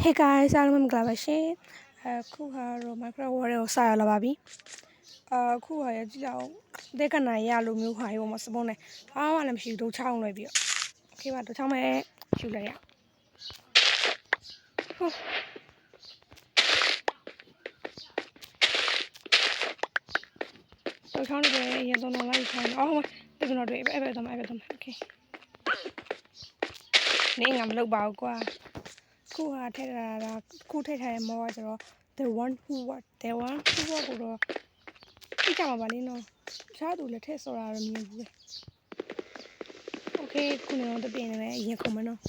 Hey guys,အားလုံးမင်္ဂလာပါရှင်။ခုဟာတော့ Minecraft World ကိုစရလာပါပြီ။ခုဟာရကြည့်အောင်တဲ့ကနိုင်ရလိုမျိုးဟာရောမစပုံးနဲ့ဘာမှလည်းမရှိဘူးတို့ချောင်းလွယ်ပြီးတော့ Okay ပါတို့ချောင်းမဲ့ရှူလိုက်ရ။တို့ချောင်းတွေရတော့တော့လိုက်ခိုင်း။အော်ဒီကတော့တွေ့အဲ့ဘက်တော့Okay ။နေငါမလုပ်ပါဘူးကွာ။ခုဟာထည့်ထားတာခုထည့်ထားတဲ့မောကကျတော့ the one who what ကိုတော့သိကြမှာပါလိမ့်နော်တခြားသူလည်းထည့်စော်တာတော့မြင်ဘူးလေ Okay ခုနေတော့တပြင်းနေရင်ခုံမနော်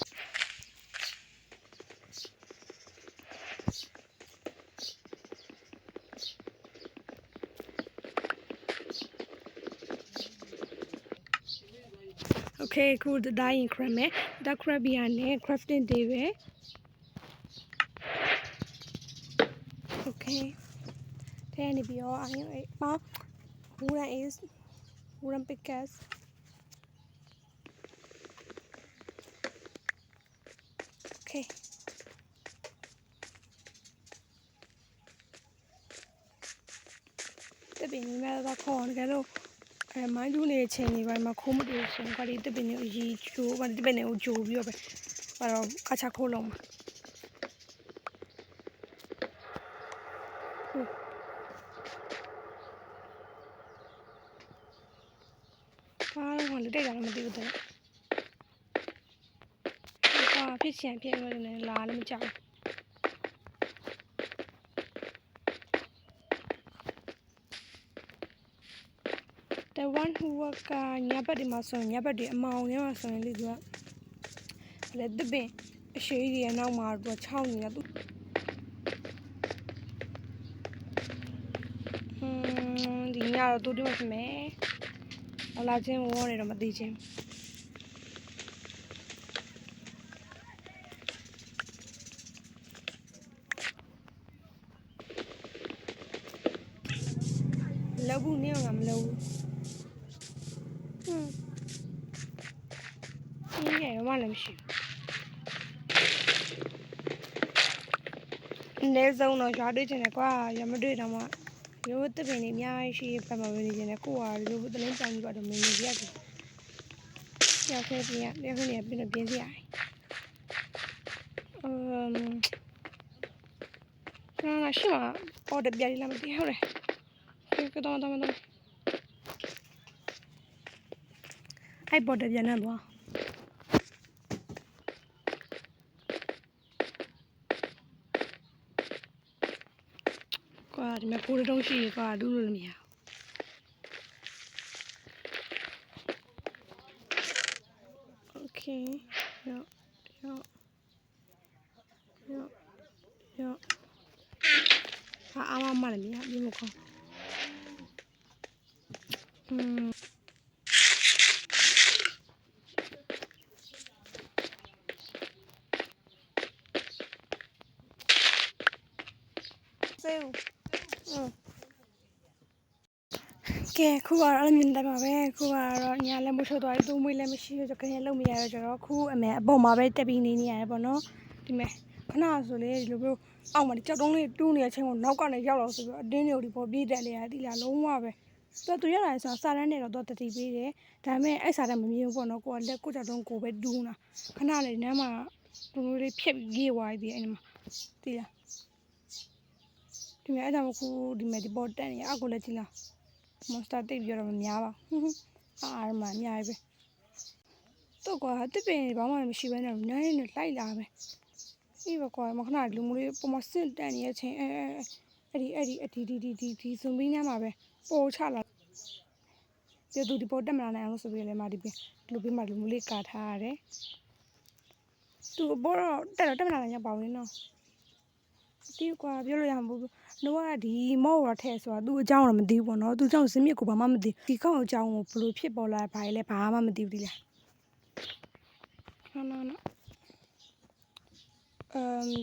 Okay ခုတတိုင်း crab မယ်ဒါ crab ရနဲ့ crafting တွေပဲ Okay ထဲနေပြီးတော့wooden pickaxe Okay တပင်းများတော့ခေါ်တယ်လို့မိုင်းတူးနေတဲ့ချိန်တွေပိုင်းမှာခိုးမတူဆိုရင်ကလေးတပင်းကိုရီချိုးကတပင်းကိုဂျိုပြီးတော့ပဲအဲ့တော့ကချခိုးလုံးမှာဘာလို့လဲတိတ်တာလည်းမသိဘူးတဲ့ဟာဖြစ်ချင်ဖြစ်လို့လည်းလာလည်းမကြောက်The one who work ကညဘက်ဒီမှာဆိုရင်ညဘက်ဒီအမောင်ထဲမှာဆိုရင်လေသူကလည်းတပင်းအရှိကြီးရဲ့နောက်မှာသူကချောင်းနေတာသူဒီညတော့တူတူမဖြစ်မယ်အလာချင်းဝေါ်နေတော့မသိချင်းလောက်ဘူးနေအောင်ငါမလုပ်ဘူးဒီငယ်တော့လည်းမရှိဘူးနေဆုံးတော့ရွာတွေ့ချင်တယ်ကွာရမတွေ့တော့မှရိုးတပင်နေအများကြီးရှိပတ်မှာဝင်နေနေကိုကရိုးတလင်းတောင်ကြီးကတော့မင်းနေရတယ်။ရောက်ခဲ့ပြန်ပြန်နေပြင်းပြင်းစီရတယ်။ရှိမှာပေါ်တယ်ပြရလာမသိဟုတ်တယ်။ကတော့အဲ့ပေါ်တယ်ပြန်နေတော့ကွာဒီမှာပိုးတုံးရှိကွာလူလို့မရ။ Okay ရောအားမလည်းမရဘူးမကောကဲခုကတော့အမြင်တယ်ပါပဲခုကတော့ညာလည်းမထုတ်သွားဘူးသုံးမွေးလည်းမရှိဘူးကြခင်လုံးမရတော့ကျတော့ခုအမေအပေါ်မှာပဲတက်ပြီးနေရတယ်ပေါ့နော်ဒီမဲ့ခဏဆိုလေဒီလိုမျိုးအောက်မှာကြောက်တုံးလေးတူးနေတဲ့အချိန်ကိုနောက်ကနေရောက်လာဆိုပြီးအတင်းတွေဒီပေါ်ပြေးတက်လေရတိလာလုံးဝပဲသူရလာဆိုစာတန်းနေတော့တတိပေးတယ်ဒါပေမဲ့အဲ့စာတန်းမမြင်ဘူးပေါ့နော်ကိုကလက်ကိုကြောက်တုံးကိုပဲတူးနေတာခဏလေးနမ်းမှာလူမျိုးလေးဖြက်ပြေးသွားပြီအဲ့မှာတိလာဒီမဲ့အဲ့ဒါမှခုဒီမဲ့ဒီပေါ်တက်နေအကူလည်းကြည့်လားmonster တိတ်ပြီးတော့မများပါအားမှအများကြီးပဲတော့ကွာတစ်ပင်ဘာမှမရှိဘဲနဲ့နိုင်နေလိုက်လာပဲအေးပါကွာမခဏလူမျိုးလေးပုံမစင့်တန်နေတဲ့အချိန်အဲ့ဒီဇွန်ဘီနားမှာပဲပို့ချလာပြသူဒီပေါ်တက်မလာနိုင်အောင်ဆိုပြီးလည်းမဒီပင်လူပြီးမှလူမျိုးလေးကာထားရတယ်သူဘောတော့တက်မလာနိုင်ကြပါဘူးနော်ဒီကွာပြောလို့ရမှာဘူးတော့ကဒီမော့ရထဲဆိုတာသူ့အကြောင်းတော့မသိဘူးပေါ့နော်သူ့အကြောင်းစင်းမြစ်ကိုဘာမှမသိဒီကောက်အကြောင်းကိုဘလို့ဖြစ်ပေါ်လာဘာလဲဘာမှမသိဘူးဒီလားနော်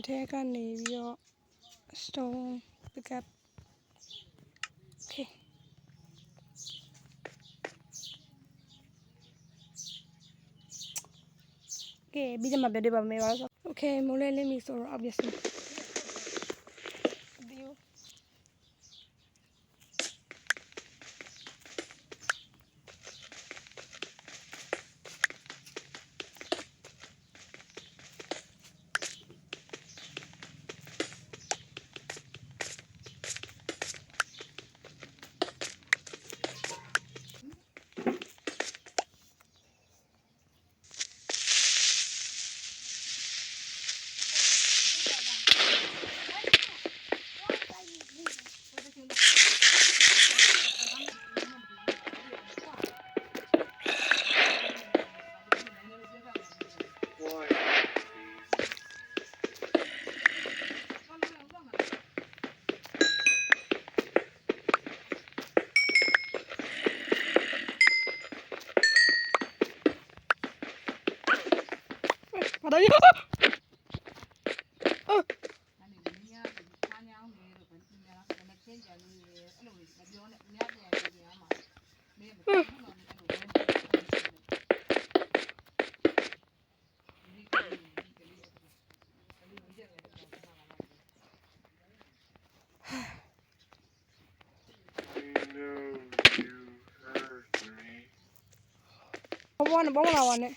ထဲကနေပြီးတော့ stone pick up okay ကဲပြီးမှပြတယ်ပါမယ်ပါဆို Okay, mole let me so obviously. View. What are you? Oh. One.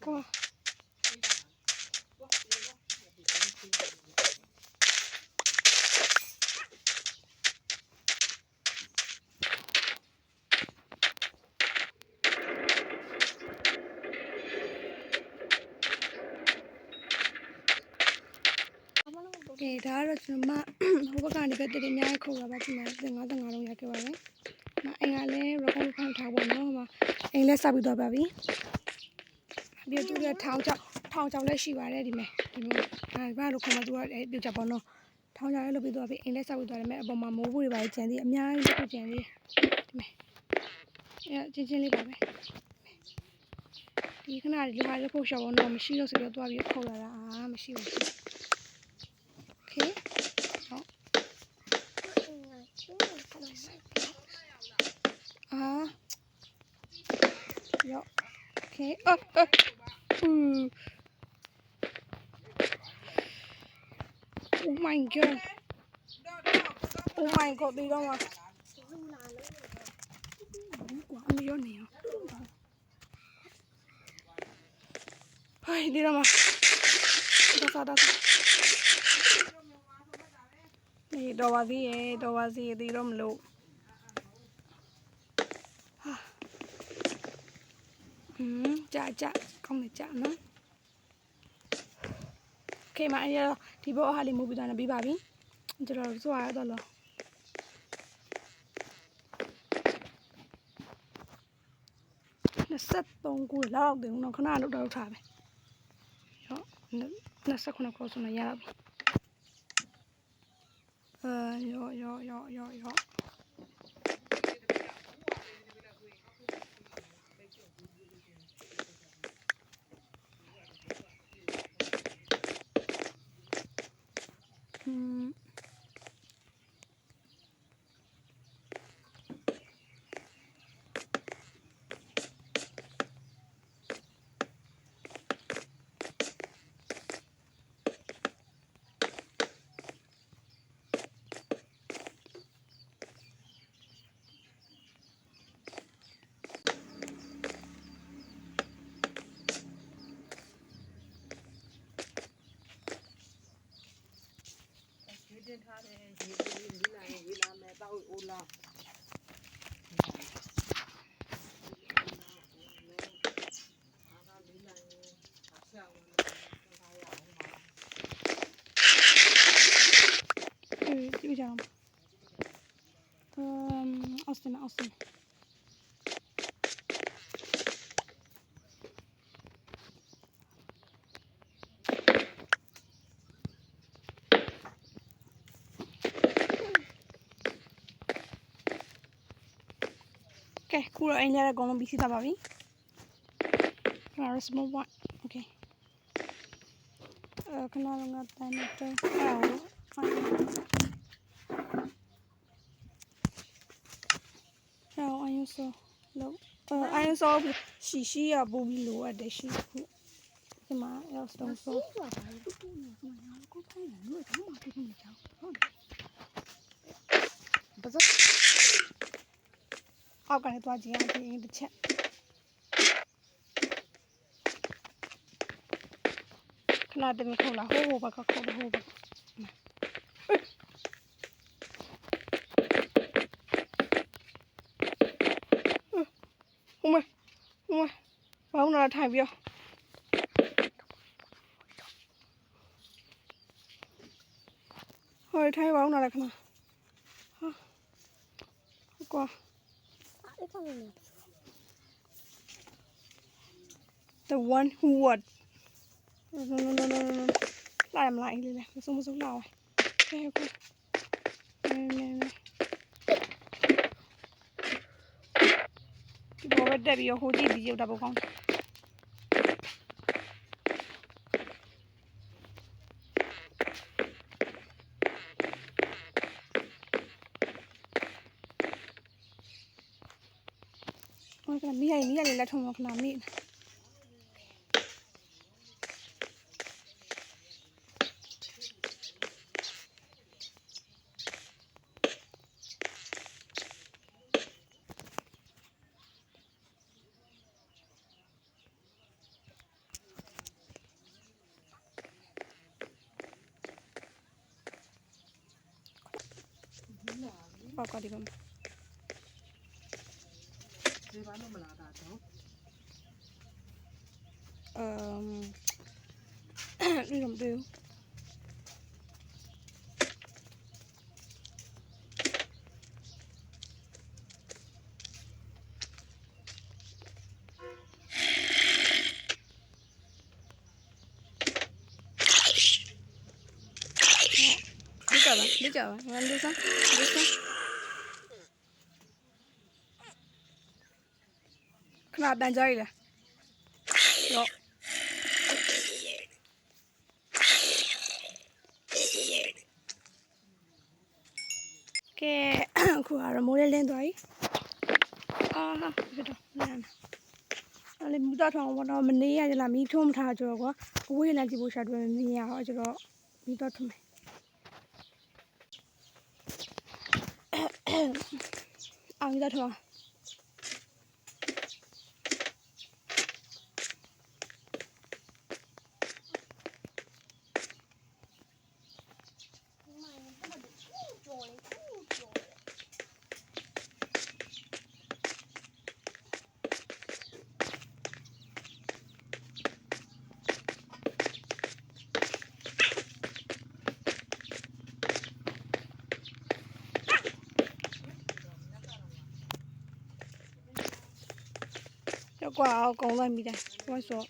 Come Okay, that is my Hobakani better than Yako about the other Yaki. My Angale, Rockon Tower, and let's have with the baby. You do the town of Leshi already, me. I rather come to a bit of no town. I love it, unless I would have met about my movie by Jenny, a young little Jenny. Yeah, Jenny, baby. You can hardly find a push on no machine or so to have your color. I'm sure. Okay. Yeah. Okay. Oh my god. Oh my god, they don't want. I'm your name. Hi, they don't want. They don't want the they don't low. Dạ, không thể chạm nữa. Okay, mà anh thì bộ hai mua bây giờ là bị bà bí. Giờ là xóa rồi. Nó sắp tông cùi lao để nó khá lúc đầu thả này. Đó, nó sắp không có số này ra. Yo. Chịu chào. Austin. Okay, cool. Anh ra con bị xịt vào đi. Small one. Okay. Cái nào là tay này chơi. iron saw လို့iron saw ရှီရပူပြီးလိုအပ်တယ်ရှီခုဒီမှာ stone saw ဆိုတာဘာလို့ကိုနေမှာကိုဖိုင်လာလို့တော့မဖြစ်နေကြဟုတ်ဘာသာအောက်ကနေသွားကြည့်အောင်ဒီတစ်ချက်ခဏတည်းခုတ်လာဟိုဘက်ကခုတ်ဟိုဘက်ဟိုမဘောင်းလာထိုင်ပြီးဟိုထိုင်ဘောင်းလာခဏဟာကွာအဲ့ဒါလည်း the one who what no လာမလိုက်လေမစုံလာကဲကွာဒီဘောပဲတက်ပြီးဟိုကြည့်ဒီရုပ်တာပေါ့ကောင်းမိရလေးလက်ထုံတော့ခဏမိပေါ့ကောဒီပါဒီဘာမှမလာတာတော့ဒီတော့တွေ့ဒီကြပါငါလူစားခဏတန်ကြရည်လားရောကဲအခုကတော့မိုးလေးလင်းသွားပြီအာဒီတော့လမ်းအဲ့လေမူတော့ထောင်းတော့မနေရကြလားမီးထုံးမထားကြတော့ကွာအဝေးလမ်းကြည့်ဖို့ရှာတွေ့မမြင်ရတော့ကျတော့မီးတော့ထုံးမယ်အောင်ရတော့ရောက်ကွာအကုန်လိုက်မိတယ်ဟိုဆို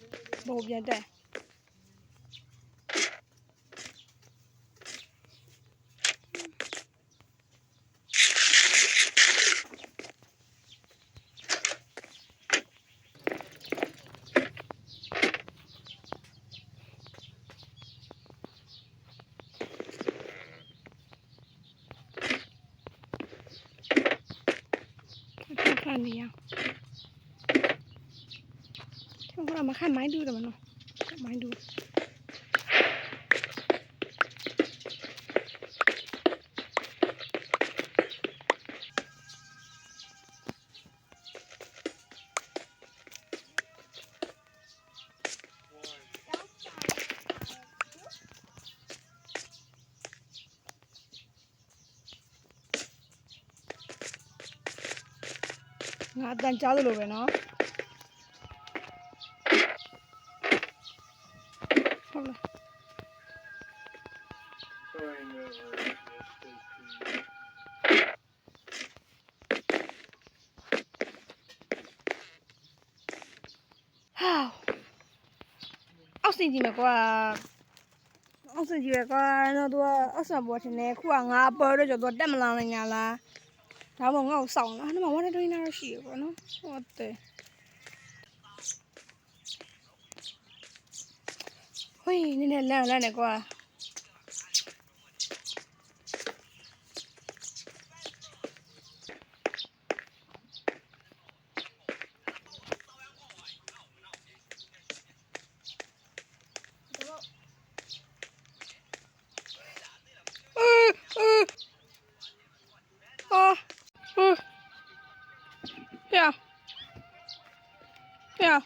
ဘိုးပြန်တက်ခဏနေရ我们看蛮多的嘛喏，蛮多。ငါတန်ကြားလို့ပဲနော်ဟုတ်လားဟာအောက်စင်ကြီးမှာကွာအောက်စင်ကြီးကွာတော့သူကအောက်ဆံပေါ်ထင်တယ်ခုကငါပေါ်တော့ကျတော့တက်မလာနိုင်ညာလားဒါမှမဟုတ်ငါ့ကိုစောင့်လားအဲ့မှာဝါတာဒိုင်းနာရှိရပေါ့နော်ဟုတ်တယ်ဟိုနည်းနည်းလန့်နေကွာ呀，呀，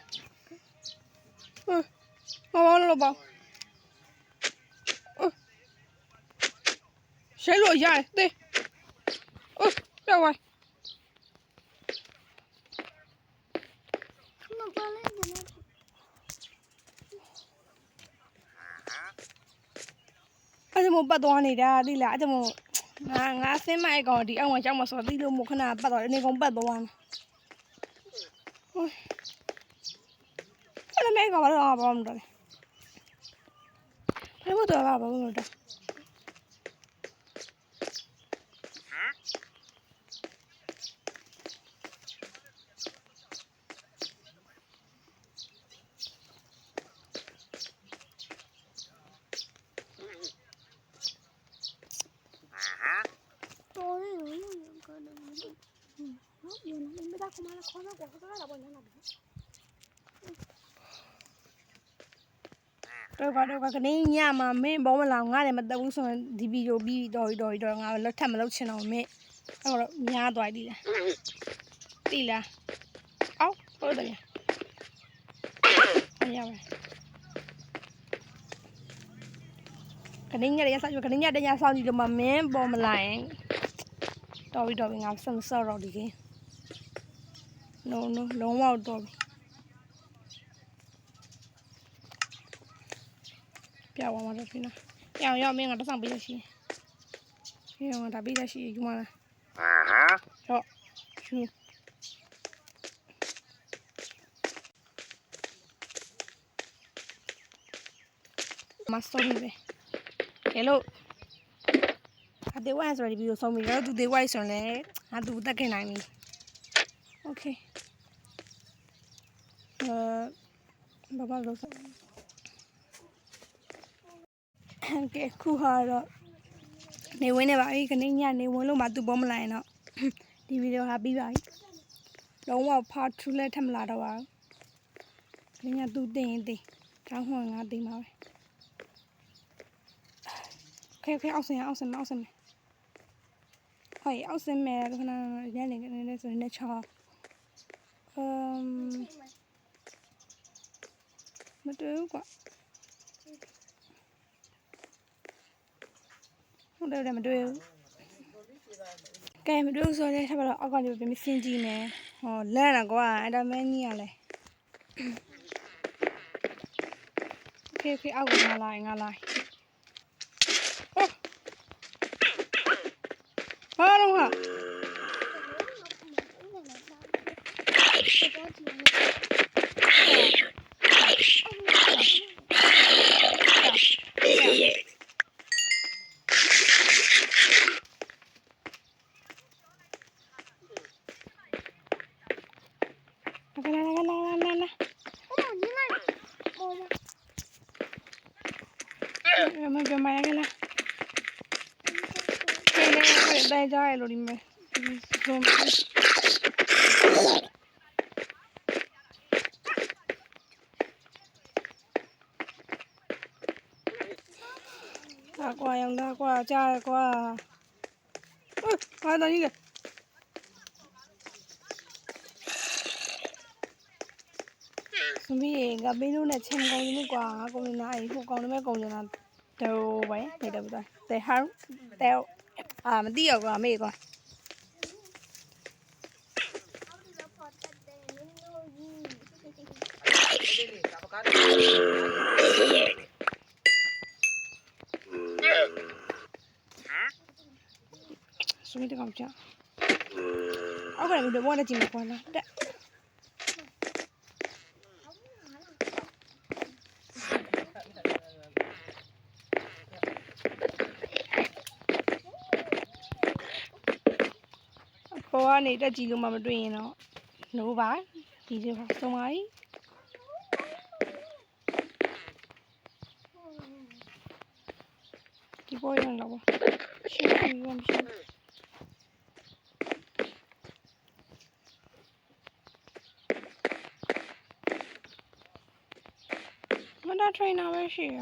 我忘了吧？谁落下？对，别玩。那过来你们。အဲ့ဒါမို့ပတ်သွားနေတာသိလားအဲ့ဒါမို့ငါဆင်းမအိတ်ကောင်ဒီအောင်ဝင်ကြောက်မစောသိလို့မို့ခဏပတ်သွားတယ်အနေကောင်ပတ်သွားမှာအဲ့ဒါမဲကောင်ဘာလို့ငါဘာမှမတော်လဲဘယ်မှာတော့ဘာမှမတော်တော်လေးလို့ကတော့မဟုတ်ဘူး။နော်မင်းမသားကမလာခေါ်တော့ကွာကတော့ဘာလဲနားပြီတော့ကနေညမှာမင်းဘောမလောင်ငါလည်းမတက်ဘူးဆိုရင်ဒီဗီဒီယိုပြီးတော်ငါလက်ထပ်မလုပ်ချင်တော့မင်းအဲ့တော့များသွားပြီလားတိလားအော်ဟုတ်တယ်အရပါကနေညရဆောက်ကြကနေညတညဆောက်ကြည့်လို့မမင်းပေါ်မလာရင်တော်ပြီငါစမ်းစောတော့ဒီကင်း no လုံးဝတော့ပြီပြဝါမှာတော့ဖြစ်နော်ရောက်မင်းငါတက်ဆောင်ပေးရရှိရင်ငါဒါပေးရရှိယူမလားဟောယူမစတော်ပြီဟဲ့လို့အတေဝိုင်းဆိုတဲ့ဗီဒီယိုဆုံးပြီတော့သူတေဝိုင်းဆိုရင်လည်းငါသူတက်ခင်နိုင်ပြီโอเคဘာလို့ဆိုကဲခုဟာတော့နေဝင်နေပါပြီခဏညနေဝင်လို့မှသူပေါ်မလာရင်တော့ဒီဗီဒီယိုဟာပြီးပါပြီလုံးဝ part 2လည်းထပ်မလာတော့ပါဘူးခဏညသူတင်ရင်တင်တောင်းဟွန်ငါတင်ပါပဲโอเคအောက်ဆင်းဟိုက်အောက်ဆင်းမယ်ခဏညနေဆိုရင်လည်းချောမတွေ့ဘူးကွာဟုတ်တယ်မတွေ့ဘူးကဲမတွေ့ဘူးဆိုတော့ဆက်ပါတော့အောက်ကနေပြန်ပြီးဆင်းကြည့်မယ်ဟောလန့်တာကွာအဲ့ဒါမင်းကြီးရလဲโอเคအောက်ကငါလိုက်ဘာလို့ဟာမပြောမရကလားได้ကြရလို့ဒီမဲ့ဆုံးကွာရောင်သားကွာကြားကွာဟာတန်းကြီးလေသမီးကဘေးလို့နဲ့ချင်းကောင်းကြီးကွာကိုမနာဟိုကောင်းနေမဲ့ကောင်းနေတာတော့ပဲနေတယ်ဗျာတဲ့ဟာတဲ့မသိရောကွာမေကွာဆိုမိတကောင်ကြာအောက်ကလည်းဘယ်နဲ့ကြည့်မှာကွာလားတဲ့ဘောကနေတက်ကြည့်လို့မှမတွေ့ရင်တော့နိုးပါဒီလိုဆုံးပါပြီဒီပေါ်ရအောင်တော့ရှင်းပြီးရမ်းရှင်းမနာ trainer ပဲရှိရ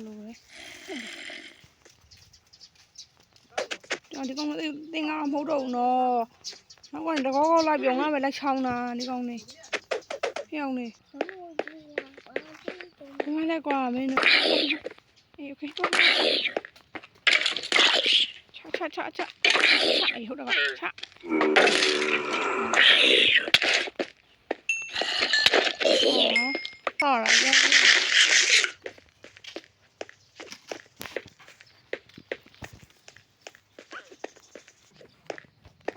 လိုပဲဒီကောင်တင်ကားမဟုတ်တော့ဘူးနော်နောက်ကတကောကောလိုက်ပြောငါပဲလိုက်ချောင်းတာဒီကောင်နေဖျောင်းနေဒီမှာလည်းကွာမင်းတို့အေးโอเคတော့ချအေးဟုတ်တော့ချဟောရရ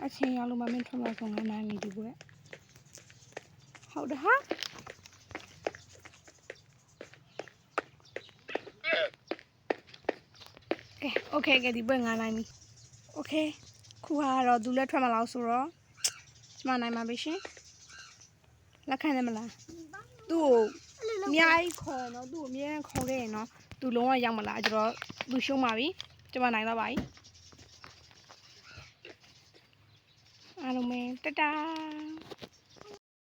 အချင်းရလို့မမင်းထွန်းလာဆုံးငါနိုင်မိဒီပွဲဟုတ်တယ်ဟာโอเคဒီပွဲငါနိုင်ပြီโอเคခုကတော့သူလက်ထွက်မလားဆိုတော့ကျမနိုင်မှာပဲရှင်လက်ခံတယ်မလားသူ့ကိုအများကြီးခေါ်နော်သူ့ကိုအများကြီးခေါ်ခဲ့ရင်နော်သူလုံးဝရောက်မလားကျတော့သူရှုံးပါပြီကျမနိုင်တော့ပါပြီအားလုံးပဲတတား